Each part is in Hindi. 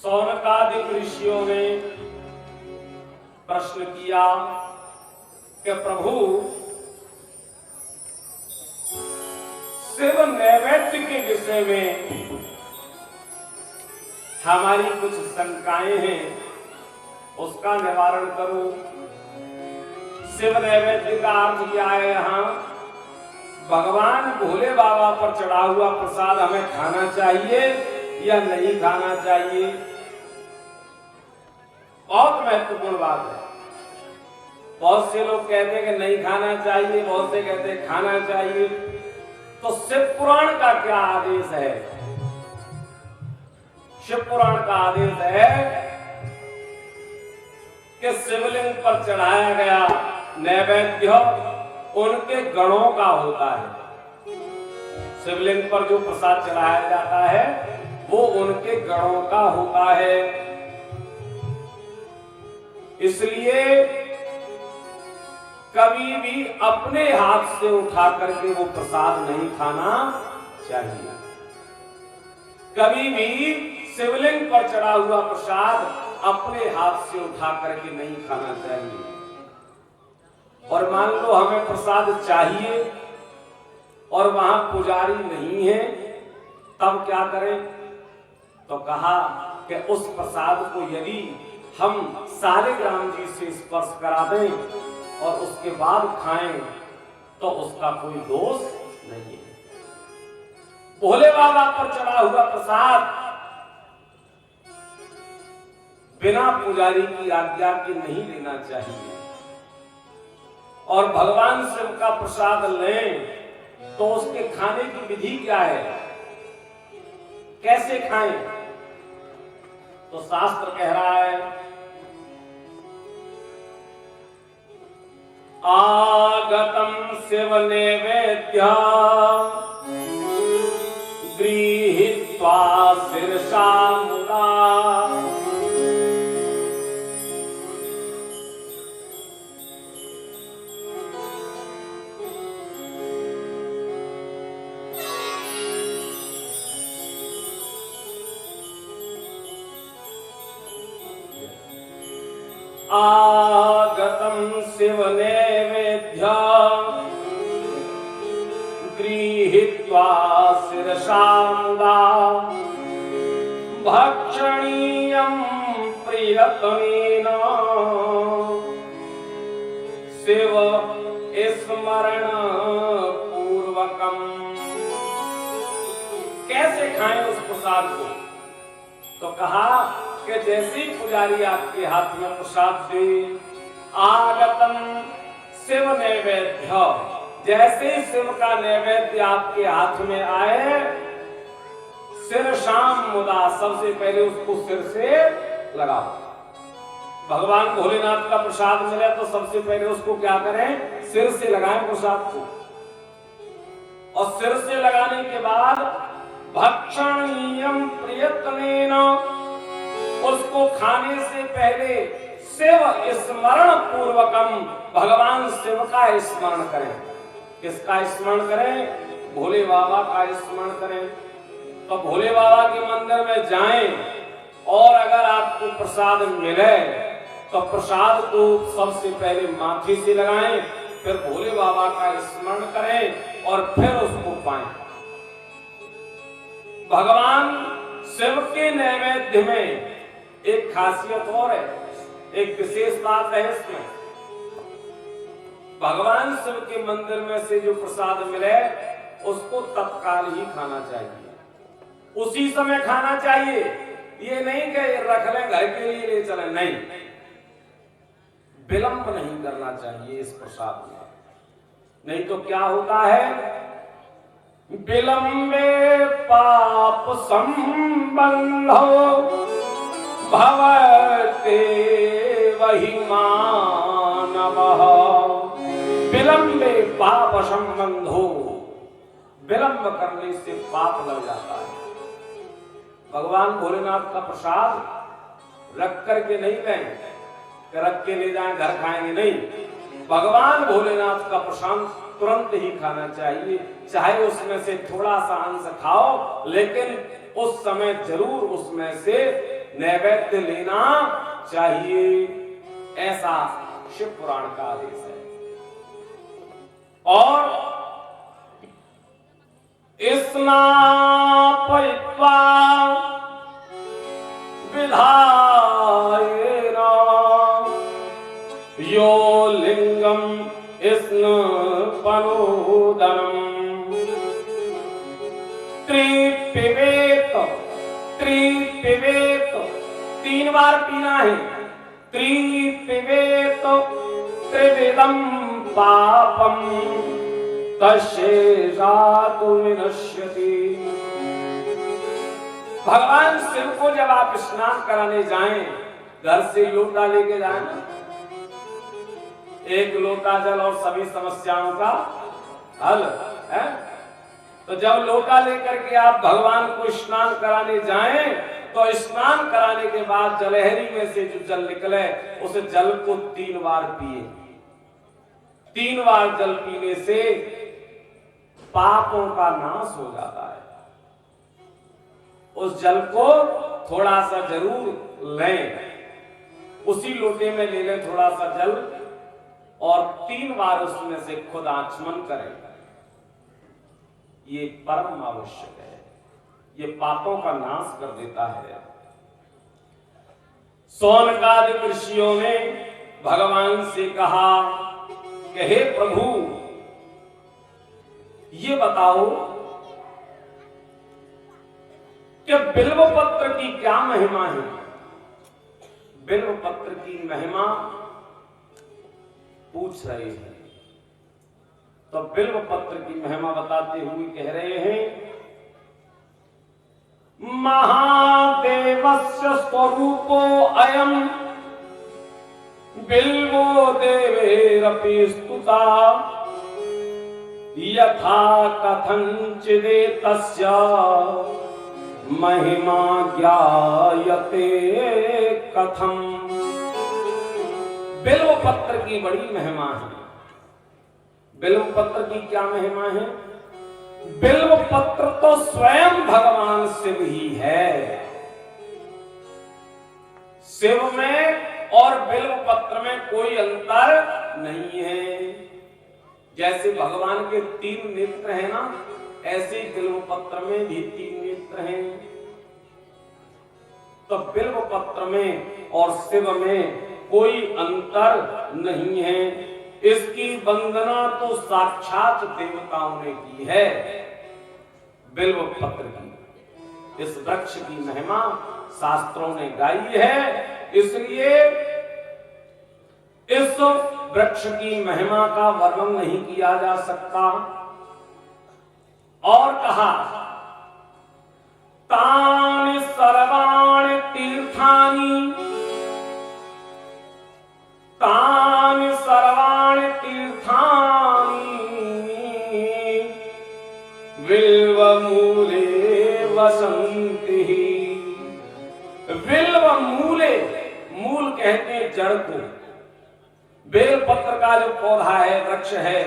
सौनकादिक ऋषियों ने प्रश्न किया कि प्रभु शिव नैवेद्य के विषय में हमारी कुछ शंकाएं हैं, उसका निवारण करो। शिव नैवेद्य का अर्थ क्या है? यहाँ भगवान भोले बाबा पर चढ़ा हुआ प्रसाद हमें खाना चाहिए या नहीं खाना चाहिए? बहुत महत्वपूर्ण बात है। बहुत से लोग कहते हैं कि नहीं खाना चाहिए, बहुत से कहते हैं खाना चाहिए। तो शिव पुराण का क्या आदेश है? शिव पुराण का आदेश है कि शिवलिंग पर चढ़ाया गया नैवेद्य उनके गणों का होता है। शिवलिंग पर जो प्रसाद चढ़ाया जाता है वो उनके गणों का होता है। इसलिए कभी भी अपने हाथ से उठा करके वो प्रसाद नहीं खाना चाहिए। कभी भी शिवलिंग पर चढ़ा हुआ प्रसाद अपने हाथ से उठा करके नहीं खाना चाहिए। और मान लो हमें प्रसाद चाहिए और वहां पुजारी नहीं है, तब क्या करें? तो कहा कि उस प्रसाद को यदि हम शालिग्राम जी से स्पर्श करा दें और उसके बाद खाएं तो उसका कोई दोष नहीं है। भोले बाबा पर चढ़ा हुआ प्रसाद बिना पुजारी की आज्ञा के नहीं लेना चाहिए। और भगवान शिव का प्रसाद लें तो उसके खाने की विधि क्या है, कैसे खाएं? तो शास्त्र कह रहा है आगतम शिव नैवेद्य गृहीत्वा शिरसा मुदा। आगतम शिव नैवेद्य गृहीत्वा शिरसा मुदा भक्षणीयं प्रियतमेन शिव स्मरण पूर्वकम। कैसे खाएं उस प्रसाद को? तो कहा कि जैसे ही पुजारी आपके हाथ में प्रसाद दे, आगतम शिव नैवेद्य, जैसे ही शिव का नैवेद्य आपके हाथ में आए, सिर शाम मुदा, सबसे पहले उसको सिर से लगाओ। भगवान भोलेनाथ का प्रसाद मिले तो सबसे पहले उसको क्या करें? सिर से लगाएं प्रसाद को। और सिर से लगाने के बाद भक्षणीयम प्रियतमेन, उसको खाने से पहले शिव स्मरण पूर्वकम, भगवान शिव का स्मरण करें। किसका स्मरण करें? भोले बाबा का स्मरण करें। तो भोले बाबा के मंदिर में जाएं और अगर आपको प्रसाद मिले तो प्रसाद को सबसे पहले माथे से लगाएं, फिर भोले बाबा का स्मरण करें और फिर उसको पाएं। भगवान शिव के नैवेद्य में एक खासियत और है, एक विशेष बात है इसमें। भगवान शिव के मंदिर में से जो प्रसाद मिले उसको तत्काल ही खाना चाहिए, उसी समय खाना चाहिए। ये नहीं कि रख लें घर के लिए ले चले, नहीं, विलंब नहीं करना चाहिए इस प्रसाद में। नहीं तो क्या होता है? विलंबे पाप संबंधो भवते वही मानवः। विलंबे पाप संबंधो, विलंब करने से पाप लग जाता है। भगवान भोलेनाथ का प्रसाद रख करके नहीं लें, रख के ले जाएं घर खाएंगे, नहीं। भगवान भोलेनाथ का प्रसाद तुरंत ही खाना चाहिए, चाहे उसमें से थोड़ा सा अंश खाओ, लेकिन उस समय जरूर उसमें से नैवेद्य लेना चाहिए, ऐसा शिव पुराण का आदेश है। और स्नापयित्वा विधायेन यो लिंगम स्नपनोदनम् त्रिपिबेत 3 बार पीना है। त्रिपिबेत त्रिविधम पापम तस्येषातु विनश्यति। भगवान शिव को जब आप स्नान कराने जाएं, घर से लोटा लेके जाएं ना, 1 लोटा जल और सभी समस्याओं का हल है। तो जब लोटा लेकर के आप भगवान को स्नान कराने जाएं, तो स्नान कराने के बाद जलहरी में से जो जल निकले उस जल को 3 बार पिए। 3 बार जल पीने से पापों का नाश हो जाता है। उस जल को थोड़ा सा जरूर लें, उसी लोटे में ले लें थोड़ा सा जल और 3 बार उसमें से खुद आचमन करें। ये परम आवश्यक है, ये पापों का नाश कर देता है। सौनकादि ऋषियों ने भगवान से कहा कि हे प्रभु, ये बताओ कि बिल्व पत्र की क्या महिमा है। बिल्व पत्र की महिमा पूछ रहे हैं। तो बिल्व पत्र की महिमा बताते हुए कह रहे हैं, महादेवस्य स्वरूपो अयम बिल्वो देवेरपि स्तुता यथा कथंचिदेतस्य महिमा ज्ञायते कथम। बिल्व पत्र की बड़ी महिमा है। बिल्व पत्र की क्या महिमा है? बिल्व पत्र तो स्वयं भगवान शिव ही है। शिव में और बिल्व पत्र में कोई अंतर नहीं है। जैसे भगवान के 3 नेत्र हैं ना, ऐसे बिल्व पत्र में भी 3 नेत्र हैं। तो बिल्व पत्र में और शिव में कोई अंतर नहीं है। इसकी वंदना तो साक्षात देवताओं ने की है। बिल्व पत्र की, इस वृक्ष की महिमा शास्त्रों ने गाई है, इसलिए इस वृक्ष की महिमा का वर्णन नहीं किया जा सकता। और कहा, तानि सर्वाणि तीर्थानि, तानि सर्वाणि तीर्थानि बिल्वमूले वसन्ति। बिल्वमूले, मूल कहते हैं जड़ को। बेल पत्र का जो पौधा है, वृक्ष है,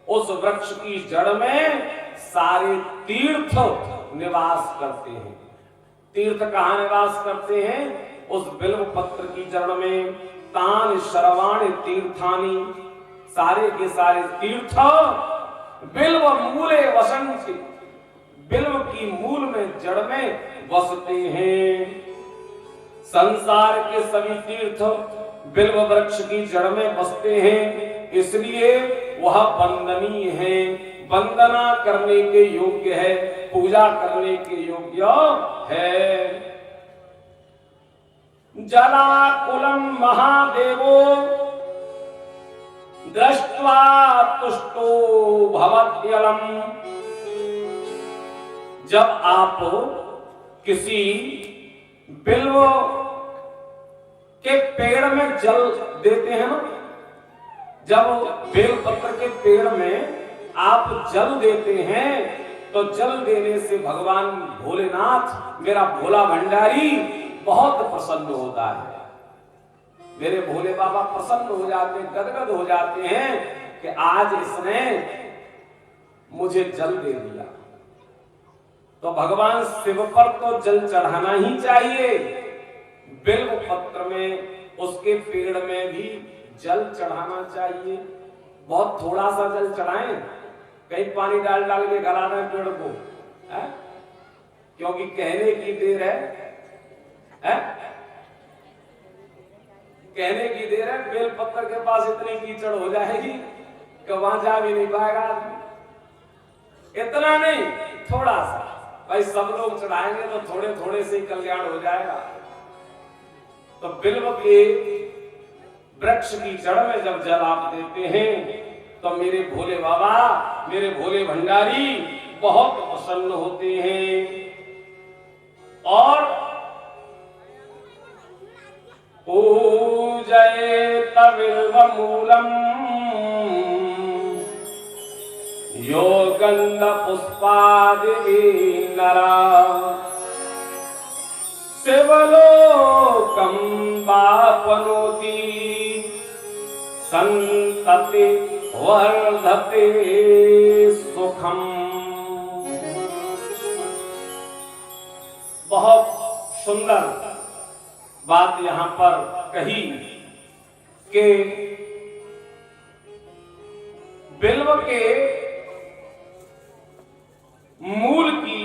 उस वृक्ष की जड़ में सारे तीर्थ निवास करते हैं। तीर्थ कहाँ निवास करते हैं? उस बिल्व पत्र की जड़ में। तान सर्वाणि तीर्थानि, सारे के सारे तीर्थ बिल्व मूले वसन्ति, बिल्व की मूल में जड़ में बसते हैं। संसार के सभी तीर्थ बिल्व वृक्ष की जड़ में बसते हैं, इसलिए वह वंदनीय है, वंदना करने के योग्य है, पूजा करने के योग्य है। जलाकुलम महादेवो दृष्ट्वा तुष्टो भवत्यलम। जब आप किसी बिल्व के पेड़ में जल देते हैं ना, जब बेल पत्र के पेड़ में आप जल देते हैं, तो जल देने से भगवान भोलेनाथ, मेरा भोला भंडारी बहुत प्रसन्न होता है। मेरे भोले बाबा प्रसन्न हो जाते हैं, गदगद हो जाते हैं कि आज इसने मुझे जल दे दिया। तो भगवान शिव पर तो जल चढ़ाना ही चाहिए। बिल्व पत्र में, उसके पेड़ में भी जल चढ़ाना चाहिए। बहुत थोड़ा सा जल चढ़ाएं, कहीं पानी डाल डाल के गला दें पेड़ को, है? क्योंकि कहने की देर है? कहने की देर है। बेल पत्थर के पास इतनी कीचड़ हो जाएगी कि वहां जा भी नहीं पाएगा आदमी। इतना नहीं, थोड़ा सा। भाई सब लोग चढ़ाएंगे तो थोड़े थोड़े से ही कल्याण हो जाएगा। तो बिल्व के वृक्ष की जड़ में जब जल आप देते हैं तो मेरे भोले बाबा, मेरे भोले भंडारी बहुत प्रसन्न होते हैं। और पूजयेत बिल्वमूलम् यो गंध पुष्पादिभिः नरः शिवलोकं वाप्नोति संतति वर्धते सुखम। बहुत सुंदर बात यहां पर कही कि बिल्व के मूल की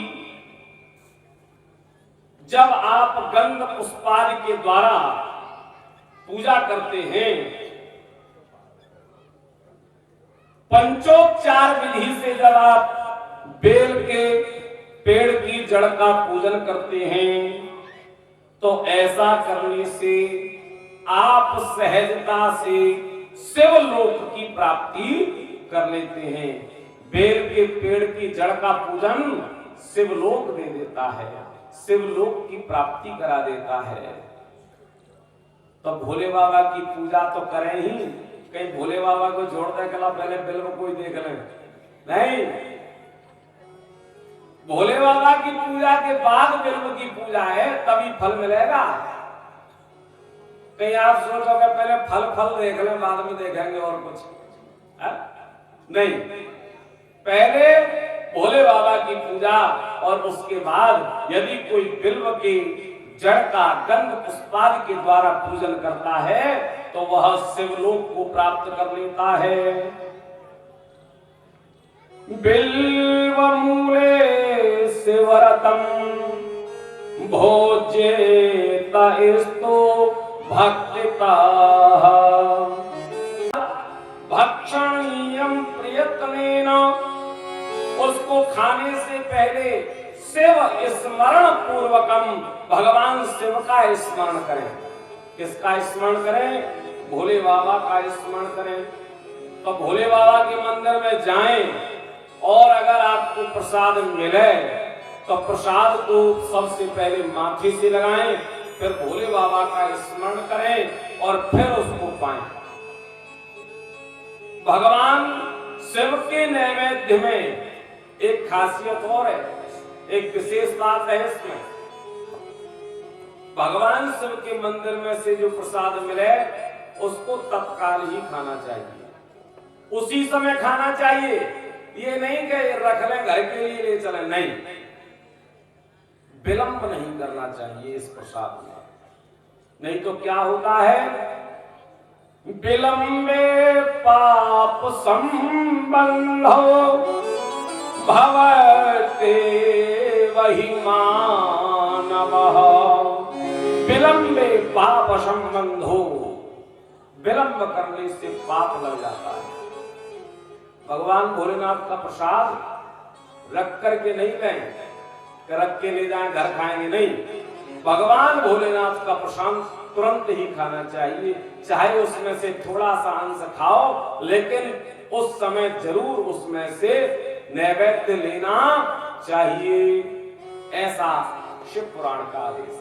जब आप गंध पुष्पादि के द्वारा पूजा करते हैं, पंचोपचार विधि से जब आप बेल के पेड़ की जड़ का पूजन करते हैं, तो ऐसा करने से आप सहजता से शिवलोक की प्राप्ति कर लेते हैं। बेल के पेड़ की जड़ का पूजन शिवलोक दे देता है, शिवलोक की प्राप्ति करा देता है। तो भोले बाबा की पूजा तो करें ही, कहीं भोले बाबा को जोड़ दे कला पहले बिल्व को ही देख लें, नहीं। भोले बाबा की पूजा के बाद बिल्व की पूजा है, तभी फल मिलेगा। कहीं आप सोचोगे पहले फल देख लें बाद में देखेंगे और कुछ है? नहीं, पहले भोले बाबा की पूजा और उसके बाद यदि कोई बिल्व की जड़ का गंध पुष्पादि के द्वारा पूजन करता है तो वह शिवलोक को प्राप्त कर लेता है। बिल्व मूले शिवरतम भोज्येत स्तु भक्तिता भक्षणीयम प्रयत्नेन, उसको खाने से पहले शिव स्मरण पूर्वकम भगवान शिव का स्मरण करें। किसका स्मरण करें? भोले बाबा का स्मरण करें। तो भोले बाबा के मंदिर में जाएं और अगर आपको प्रसाद मिले तो प्रसाद को सबसे पहले माथे से लगाएं, फिर भोले बाबा का स्मरण करें और फिर उसको पाएं। भगवान शिव के नैवेद्य में एक खासियत और है, एक विशेष बात है इसमें। भगवान शिव के मंदिर में से जो प्रसाद मिले उसको तत्काल ही खाना चाहिए, उसी समय खाना चाहिए। ये नहीं कि रख लें घर के लिए ले चले, नहीं, विलंब नहीं करना चाहिए इस प्रसाद में। नहीं तो क्या होता है? विलंबे पाप संबंधो भवते वही मानवः। विलंबे पाप संबंधो, विलंब करने से पाप लग जाता है। भगवान भोलेनाथ का प्रसाद रख करके नहीं गए कि रख के ले जाएं घर खाएंगे, नहीं। भगवान भोलेनाथ का प्रसाद तुरंत ही खाना चाहिए, चाहे उसमें से थोड़ा सा अंश खाओ, लेकिन उस समय जरूर उसमें से नैवेद्य लेना चाहिए। ऐसा शिव पुराण का आदेश।